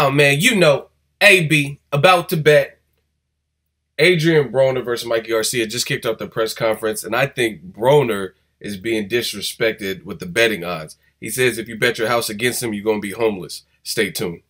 Oh man, you know, AB about to bet. Adrien Broner versus Mikey GARCIA just kicked off the press conference, and I think Broner is being disrespected with the betting odds. He says if you bet your house against him, you're going to be homeless. Stay tuned.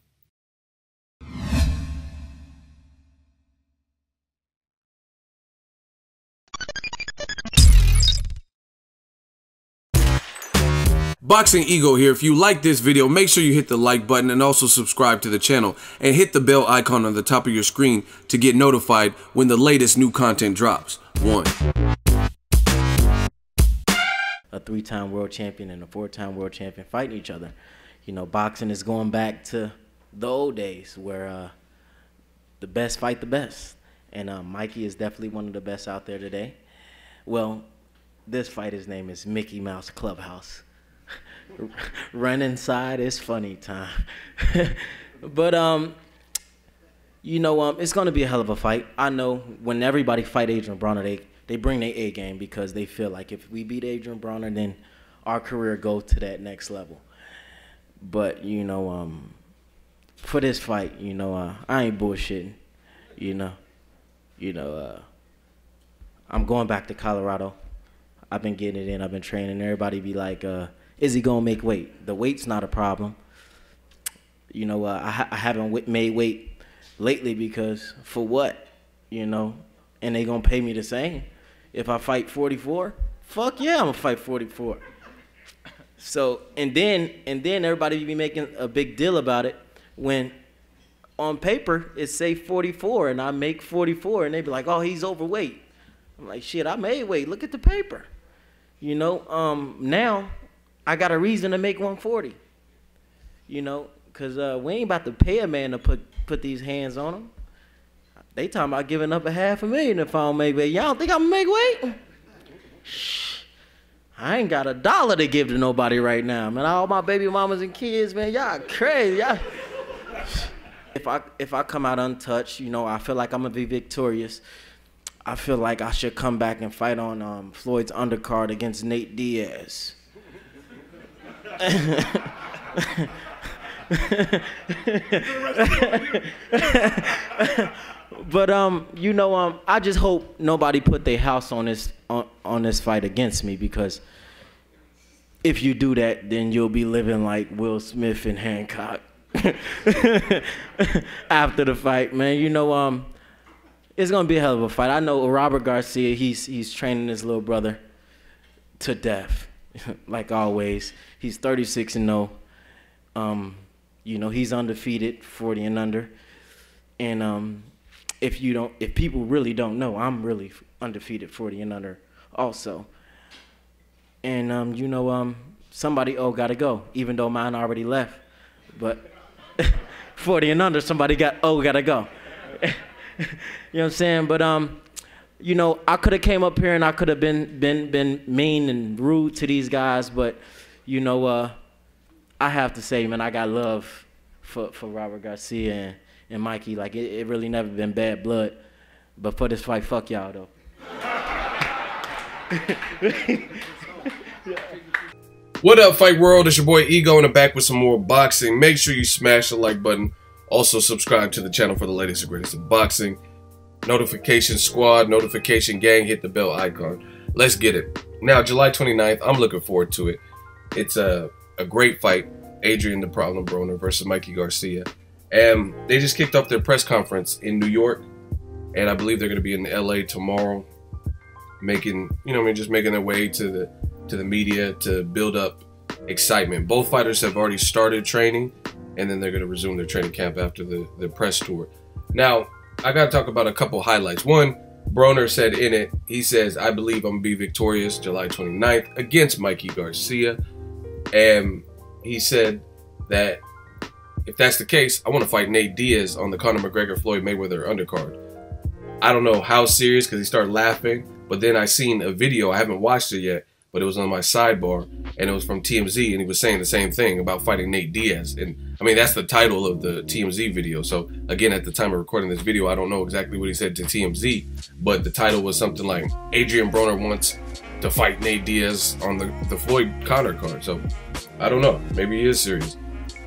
Boxingego here. If you like this video, make sure you hit the like button and also subscribe to the channel and hit the bell icon on the top of your screen to get notified when the latest new content drops. A 3-time world champion and a 4-time world champion fighting each other. You know, boxing is going back to the old days where the best fight the best. And Mikey is definitely one of the best out there today. Well, this fighter's name is Mickey Mouse Clubhouse. Run inside, it's funny time. But you know, it's gonna be a hell of a fight. I know when everybody fight Adrien Broner, they bring their A game because they feel like if we beat Adrien Broner, then our career goes to that next level. But you know, for this fight, you know, I ain't bullshitting. I'm going back to Colorado. I've been getting it in. I've been training. Everybody be like, is he gonna make weight? The weight's not a problem. You know, I haven't made weight lately because for what? You know, and they gonna pay me the same. If I fight 44, fuck yeah, I'm gonna fight 44. So and then everybody be making a big deal about it when on paper it say 44 and I make 44 and they be like, oh, he's overweight. I'm like, shit, I made weight. Look at the paper. You know, now I got a reason to make 140. You know, because we ain't about to pay a man to put these hands on him. They talking about giving up $500,000 if I don't make weight. Y'all think I'm going to make weight? Shh. I ain't got $1 to give to nobody right now, man. All my baby mamas and kids, man, y'all crazy. Y'all. If I come out untouched, you know, I feel like I'm going to be victorious. I feel like I should come back and fight on Floyd's undercard against Nate Diaz. But you know, I just hope nobody put their house on this fight against me, because if you do that, then you'll be living like Will Smith and Hancock after the fight, man. You know, it's gonna be a hell of a fight. I know Robert GARCIA, he's training his little brother to death, like always. He's 36-0. You know, he's undefeated, 40 and under. And if people really don't know, I'm really undefeated, 40 and under also. And you know, somebody gotta go, even though mine already left. But 40 and under, somebody gotta go. You know what I'm saying? But you know, I could have came up here and I could have been mean and rude to these guys, but you know, I have to say, man, I got love for Robert GARCIA and Mikey. Like it really never been bad blood, but for this fight, fuck y'all though. What up, Fight World? It's your boy Ego in the back with some more boxing. Make sure you smash the like button. Also, subscribe to the channel for the latest and greatest in boxing. Notification squad, notification gang, hit the bell icon. Let's get it. Now, July 29th, I'm looking forward to it. It's a great fight. Adrien the Problem Broner versus Mikey GARCIA. And they just kicked off their press conference in New York. And I believe they're going to be in LA tomorrow, making their way to the media to build up excitement. Both fighters have already started training, and then they're going to resume their training camp after the press tour. Now, I got to talk about a couple highlights. One, Broner said in it, he says, I believe I'm going to be victorious July 29th against Mikey GARCIA. And he said that if that's the case, I want to fight Nate Diaz on the Conor McGregor-Floyd Mayweather undercard. I don't know how serious, because he started laughing, but then I seen a video, I haven't watched it yet, but it was on my sidebar, and it was from TMZ, and he was saying the same thing about fighting Nate Diaz. And I mean, that's the title of the TMZ video. So again, at the time of recording this video, I don't know exactly what he said to TMZ, but the title was something like, Adrien Broner wants to fight Nate Diaz on the Floyd Conor card. So I don't know, maybe he is serious.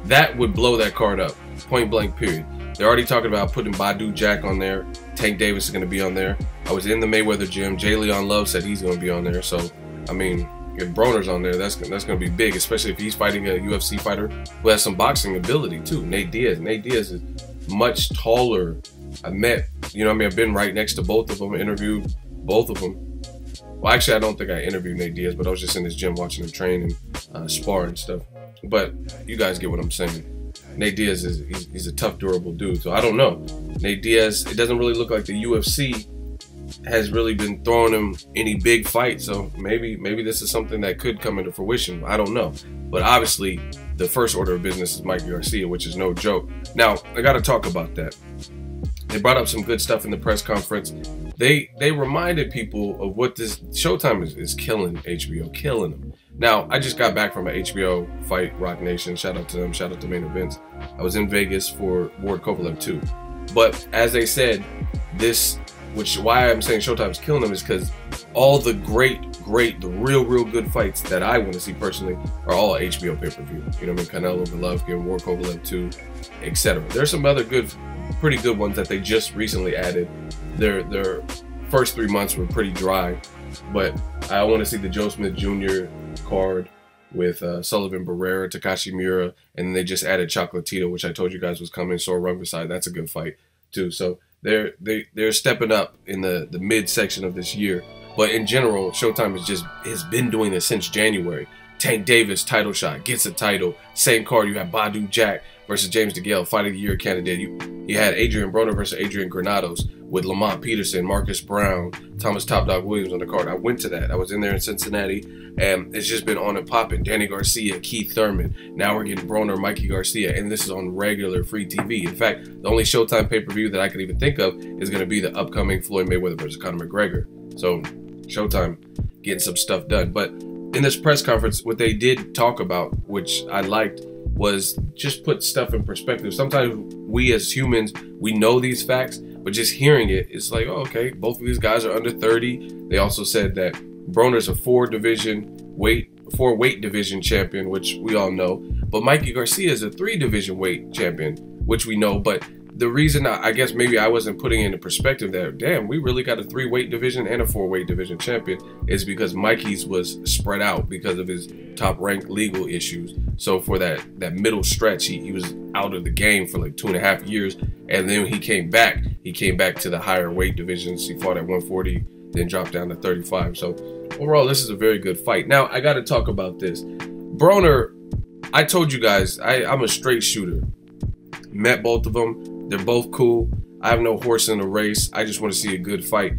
That would blow that card up. Point blank, period. They're already talking about putting Badu Jack on there. Tank Davis is going to be on there. I was in the Mayweather gym. Jay Leon Love said he's going to be on there. So, I mean, if Broner's on there, that's going to be big, especially if he's fighting a UFC fighter who has some boxing ability too. Nate Diaz. Nate Diaz is much taller. I met, you know what I mean, I've been right next to both of them, interviewed both of them. Well, actually, I don't think I interviewed Nate Diaz, but I was just in his gym watching him train and spar and stuff. But you guys get what I'm saying. Nate Diaz he's a tough, durable dude. So I don't know. Nate Diaz, it doesn't really look like the UFC has really been throwing him any big fights. So maybe this is something that could come into fruition. I don't know. But obviously, the first order of business is Mikey Garcia, which is no joke. Now, I got to talk about that. They brought up some good stuff in the press conference. They reminded people of what this Showtime is killing HBO, killing them. Now, I just got back from an HBO fight, Rock Nation. Shout out to them. Shout out to Main Events. I was in Vegas for Ward Kovalev 2. But as they said, why I'm saying Showtime's killing them is because all the the real good fights that I want to see personally are all HBO pay-per-view. You know what I mean? Canelo, Golovkin, Ward Kovalev 2, etc. There's some other pretty good ones that they just recently added. Their first 3 months were pretty dry, but I want to see the Joe Smith Jr. card with Sullivan Barrera, Takashi Miura, and then they just added Chocolatito, which I told you guys was coming. So Rungvisai, that's a good fight too. So they're stepping up in the mid-section of this year. But in general, Showtime has been doing this since January. Tank Davis title shot, gets a title. Same card, you have Badu Jack versus James DeGale, Fight of the Year candidate. You had Adrien Broner versus Adrian Granados with Lamont Peterson, Marcus Brown, Thomas Top Dog Williams on the card. I went to that. I was in there in Cincinnati, and it's just been on and popping. Danny Garcia, Keith Thurman. Now we're getting Broner, Mikey Garcia, and this is on regular free TV. In fact, the only Showtime pay-per-view that I could even think of is going to be the upcoming Floyd Mayweather versus Conor McGregor. So Showtime getting some stuff done. But in this press conference, what they did talk about, which I liked, was just put stuff in perspective. Sometimes we as humans, we know these facts, but just hearing it, it's like, oh, okay, both of these guys are under 30. They also said that Broner's a four weight division champion, which we all know. But Mikey Garcia is a 3 division weight champion, which we know. But the reason I guess maybe I wasn't putting into perspective that, damn, we really got a 3 weight division and a 4 weight division champion is because Mikey's was spread out because of his top ranked legal issues. So for that middle stretch, he was out of the game for like 2.5 years. And then he came back to the higher weight divisions. He fought at 140, then dropped down to 35. So overall, this is a very good fight. Now, I got to talk about this. Broner, I told you guys, I'm a straight shooter. Met both of them. They're both cool. I have no horse in the race. I just want to see a good fight.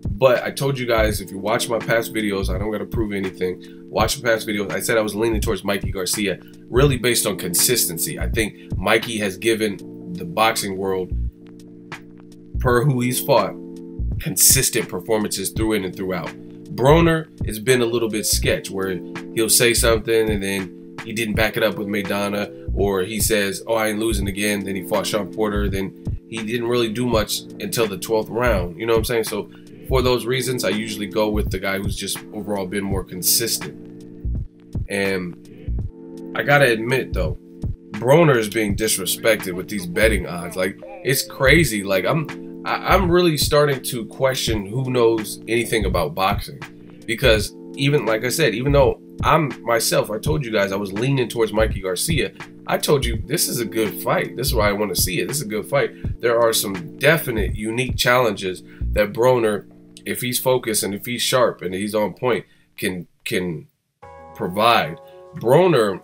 But I told you guys, if you watch my past videos, I don't got to prove anything. Watch the past videos. I said I was leaning towards Mikey Garcia, really based on consistency. I think Mikey has given the boxing world, per who he's fought, consistent performances through in and throughout. Broner has been a little bit sketch, where he'll say something and then he didn't back it up with Maidana, or he says, oh, I ain't losing again. Then he fought Sean Porter. Then he didn't really do much until the 12th round. You know what I'm saying? So for those reasons, I usually go with the guy who's just overall been more consistent. And I gotta admit though, Broner is being disrespected with these betting odds. Like, it's crazy. Like, I'm really starting to question who knows anything about boxing, because even, like I said, even though I told you guys I was leaning towards Mikey Garcia, I told you this is a good fight. This is why I want to see it. This is a good fight. There are some definite unique challenges that Broner, if he's focused and if he's sharp and he's on point, can provide. Broner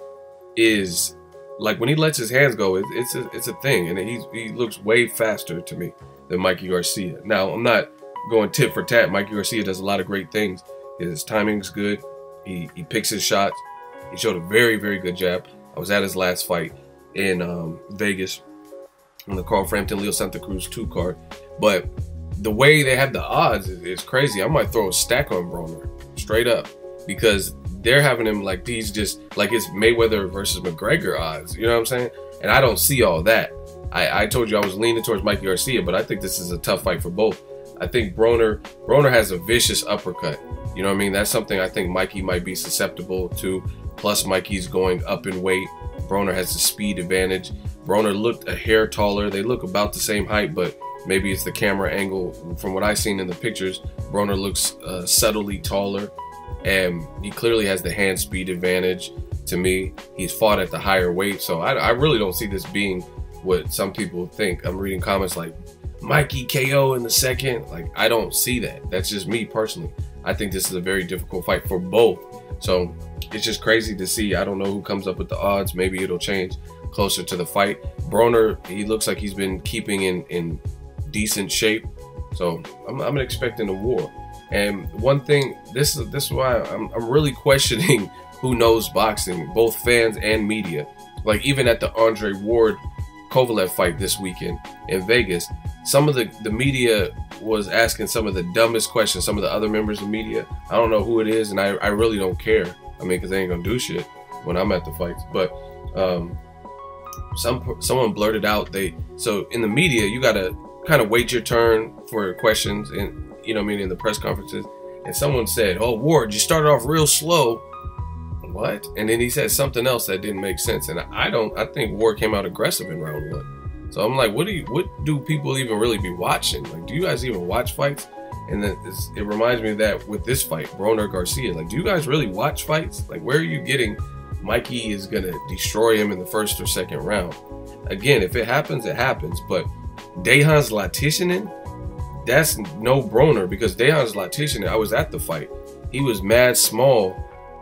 is, like, when he lets his hands go, it's a thing, and he looks way faster to me than Mikey Garcia. Now, I'm not going tit for tat. Mikey Garcia does a lot of great things. His timing's good. He picks his shots. He showed a very, very good jab. I was at his last fight in Vegas on the Carl Frampton Leo Santa Cruz 2 card. But the way they have the odds is crazy. I might throw a stack on Broner, straight up, because they're having him like he's just like it's Mayweather versus McGregor odds. You know what I'm saying? And I don't see all that. I told you I was leaning towards Mikey Garcia, but I think this is a tough fight for both. I think Broner has a vicious uppercut. You know what I mean? That's something I think Mikey might be susceptible to. Plus, Mikey's going up in weight. Broner has the speed advantage. Broner looked a hair taller. They look about the same height, but maybe it's the camera angle. From what I've seen in the pictures, Broner looks subtly taller, and he clearly has the hand speed advantage. To me, he's fought at the higher weight, so I really don't see this being what some people think. I'm reading comments like, Mikey KO in the second. Like, I don't see that. That's just me personally. I think this is a very difficult fight for both. So it's just crazy to see. I don't know who comes up with the odds. Maybe it'll change closer to the fight. Broner, he looks like he's been keeping in decent shape. So I'm expecting a war. And one thing, this is why I'm really questioning who knows boxing, both fans and media. Like, even at the Andre Ward Kovalev fight this weekend in Vegas, some of the media was asking some of the dumbest questions. Some of the other members of media, I don't know who it is, and I really don't care. I mean, because they ain't gonna do shit when I'm at the fights. But someone blurted out, so in the media, you gotta kind of wait your turn for questions, and you know what I mean, in the press conferences. And someone said, "Oh, Ward, you started off real slow." What? And then he said something else that didn't make sense. And I think Ward came out aggressive in round 1. So I'm like, what do people even really be watching? Like, do you guys even watch fights? And then it reminds me of that with this fight, Broner Garcia. Like, do you guys really watch fights? Like, where are you getting Mikey is gonna destroy him in the first or second round? Again, if it happens, it happens. But Dejan Zlaticanin, that's no Broner, because Dejan Zlaticanin, I was at the fight. He was mad small,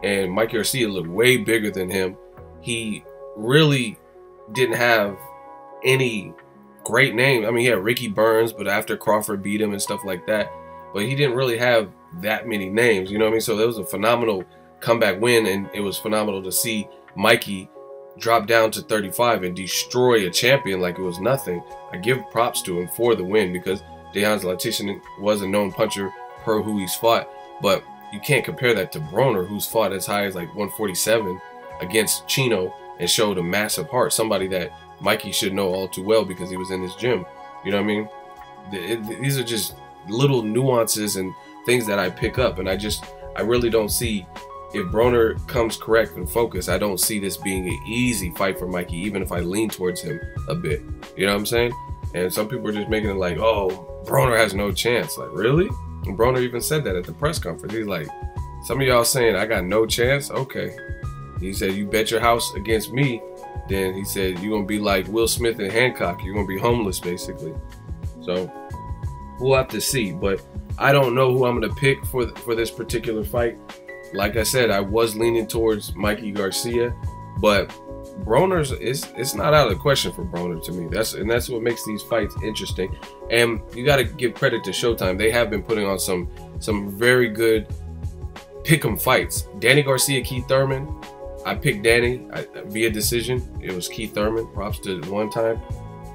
and Mikey Garcia looked way bigger than him. He really didn't have any great name. I mean, he had Ricky Burns, but after Crawford beat him and stuff like that. But he didn't really have that many names, you know what I mean? So that was a phenomenal comeback win, and it was phenomenal to see Mikey drop down to 35 and destroy a champion like it was nothing. I give props to him for the win, because Dejan Zlaticanin was a known puncher per who he's fought, but you can't compare that to Broner, who's fought as high as like 147 against Chino and showed a massive heart. Somebody that Mikey should know all too well because he was in his gym. You know what I mean? These are just little nuances and things that I pick up, and I really don't see, if Broner comes correct and focused, I don't see this being an easy fight for Mikey, even if I lean towards him a bit. You know what I'm saying? And some people are just making it like, oh, Broner has no chance. Like, really? And Broner even said that at the press conference. He's like, some of y'all saying I got no chance? Okay. He said, you bet your house against me. Then he said, you're going to be like Will Smith and Hancock. You're going to be homeless, basically. So we'll have to see. But I don't know who I'm going to pick for this particular fight. Like I said, I was leaning towards Mikey Garcia, but Broner's, it's not out of the question for Broner to me. That's what makes these fights interesting. And you got to give credit to Showtime. They have been putting on some very good pick'em fights. Danny Garcia, Keith Thurman. I picked Danny via decision. It was Keith Thurman. Props to one time.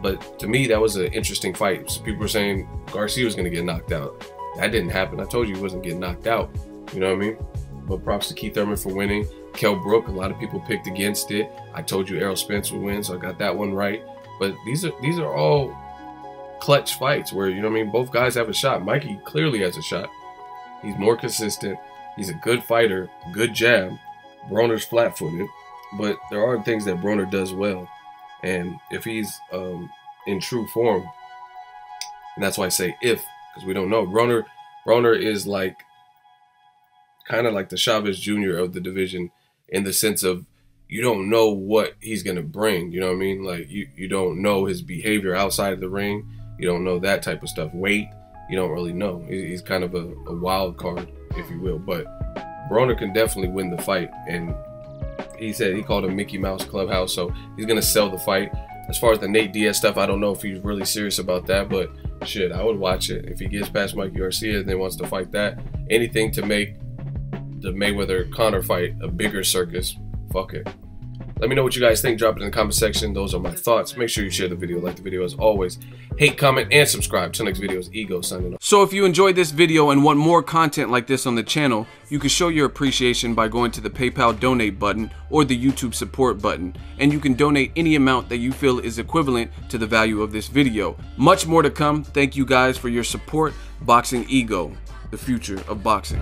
But to me, that was an interesting fight. So people were saying Garcia was going to get knocked out. That didn't happen. I told you he wasn't getting knocked out. You know what I mean? But props to Keith Thurman for winning. Kell Brook, a lot of people picked against it. I told you Errol Spence would win, so I got that one right. But these are all clutch fights where, you know what I mean, both guys have a shot. Mikey clearly has a shot. He's more consistent. He's a good fighter, good jab. Broner's flat-footed, but there are things that Broner does well. And if he's in true form, and that's why I say if, because we don't know. Broner is like kind of like the Chavez Jr. of the division, in the sense of you don't know what he's going to bring. You know what I mean? Like, you don't know his behavior outside of the ring. You don't know that type of stuff. Weight, you don't really know. He's kind of a wild card, if you will. But Broner can definitely win the fight. And he said he called it Mickey Mouse Clubhouse, so he's going to sell the fight. As far as the Nate Diaz stuff, I don't know if he's really serious about that, but shit, I would watch it. If he gets past Mikey Garcia and then wants to fight that, anything to make the Mayweather-Conor fight a bigger circus, fuck it. Let me know what you guys think. Drop it in the comment section. Those are my thoughts. Make sure you share the video, like the video as always. Hate, comment, and subscribe. Till next video is Ego signing off. So if you enjoyed this video and want more content like this on the channel, you can show your appreciation by going to the PayPal donate button or the YouTube support button. And you can donate any amount that you feel is equivalent to the value of this video. Much more to come. Thank you guys for your support. Boxingego, the future of boxing.